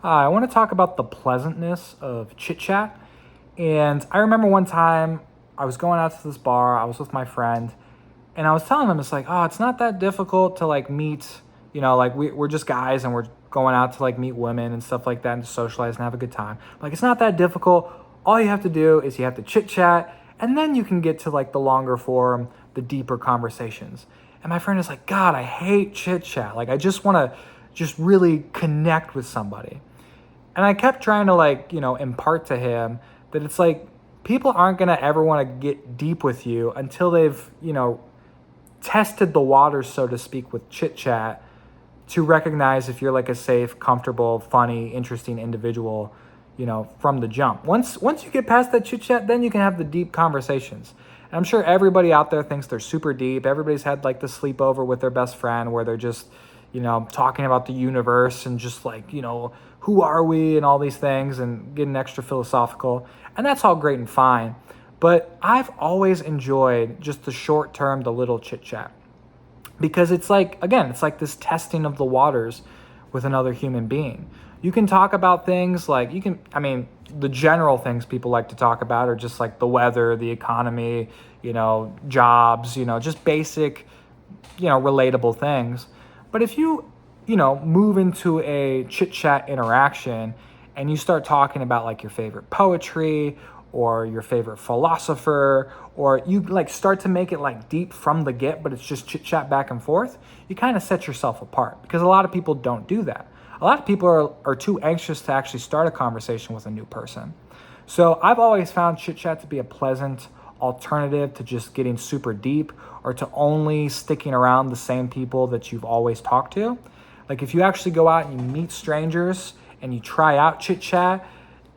Hi, I want to talk about the pleasantness of chit chat. And I remember one time I was going out to this bar, I was with my friend, and I was telling him, it's like, oh, it's not that difficult to like meet, like we're just guys and we're going out to like meet women and stuff like that and to socialize and have a good time. Like, it's not that difficult. All you have to do is you have to chit chat, and then you can get to like the longer form, the deeper conversations. And my friend is like, God, I hate chit chat. Like, I just want to just really connect with somebody. And I kept trying to impart to him that it's like people aren't going to ever want to get deep with you until they've, tested the waters, so to speak, with chit chat to recognize if you're like a safe, comfortable, funny, interesting individual, from the jump. Once you get past that chit chat, then you can have the deep conversations. And I'm sure everybody out there thinks they're super deep. Everybody's had like the sleepover with their best friend where they're just, talking about the universe and just like, who are we and all these things and getting extra philosophical. And that's all great and fine. But I've always enjoyed just the short term, the little chit chat. Because it's like, again, it's like this testing of the waters with another human being. You can talk about things like, the general things people like to talk about are just like the weather, the economy, jobs, just basic, relatable things. But if you, move into a chit chat interaction and you start talking about like your favorite poetry or your favorite philosopher, or you like start to make it like deep from the get, but it's just chit chat back and forth, you kind of set yourself apart because a lot of people don't do that. A lot of people are too anxious to actually start a conversation with a new person. So I've always found chit chat to be a pleasant alternative to just getting super deep or to only sticking around the same people that you've always talked to. Like if you actually go out and you meet strangers and you try out chit chat,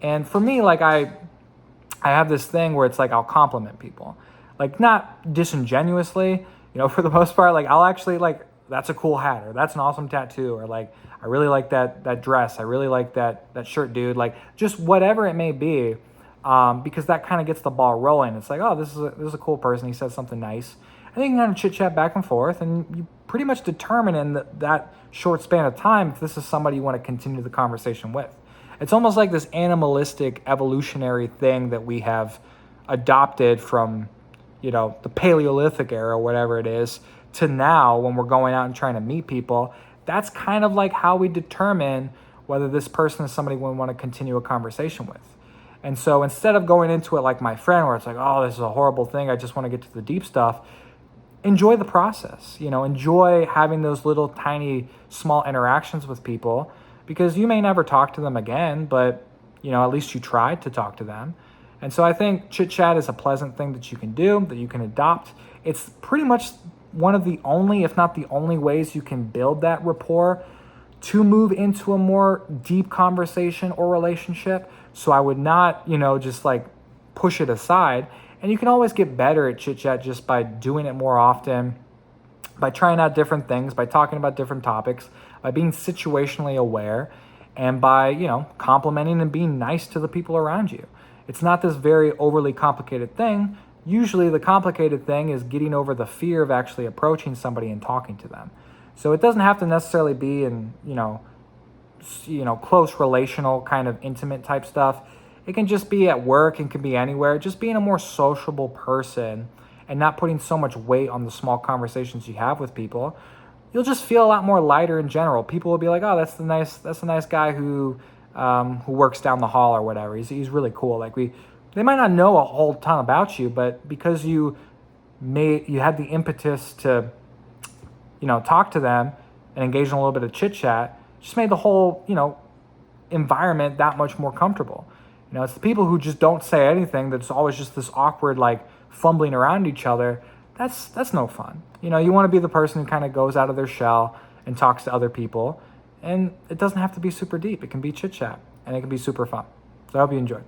and for me, like I have this thing where it's like I'll compliment people, like not disingenuously, for the most part. Like I'll actually like, that's a cool hat, or that's an awesome tattoo, or like I really like that dress, I really like that shirt, dude. Like just whatever it may be, because that kind of gets the ball rolling. It's like, oh, this is a cool person. He said something nice, and you can kind of chit chat back and forth, and you pretty much determine in that short span of time if this is somebody you want to continue the conversation with. It's almost like this animalistic evolutionary thing that we have adopted from, the Paleolithic era, whatever it is, to now when we're going out and trying to meet people. That's kind of like how we determine whether this person is somebody we want to continue a conversation with. And so instead of going into it like my friend, where it's like, oh, this is a horrible thing, I just want to get to the deep stuff, enjoy the process. Enjoy having those little tiny small interactions with people, because you may never talk to them again, but at least you tried to talk to them. And so I think chit chat is a pleasant thing that you can do, that you can adopt. It's pretty much one of the only, if not the only, ways you can build that rapport to move into a more deep conversation or relationship. So I would not, just like push it aside. And you can always get better at chit chat just by doing it more often, by trying out different things, by talking about different topics, by being situationally aware, and by, complimenting and being nice to the people around you. It's not this very overly complicated thing. Usually the complicated thing is getting over the fear of actually approaching somebody and talking to them. So it doesn't have to necessarily be in, close relational kind of intimate type stuff. It can just be at work, it can be anywhere. Just being a more sociable person and not putting so much weight on the small conversations you have with people, you'll just feel a lot more lighter in general. People will be like, oh, that's the nice guy who works down the hall or whatever. He's really cool. Like they might not know a whole ton about you, but because you had the impetus to, talk to them and engage in a little bit of chit chat, just made the whole, environment that much more comfortable. It's the people who just don't say anything, that's always just this awkward, like fumbling around each other. That's no fun. You want to be the person who kind of goes out of their shell and talks to other people. And it doesn't have to be super deep. It can be chit chat and it can be super fun. So I hope you enjoyed.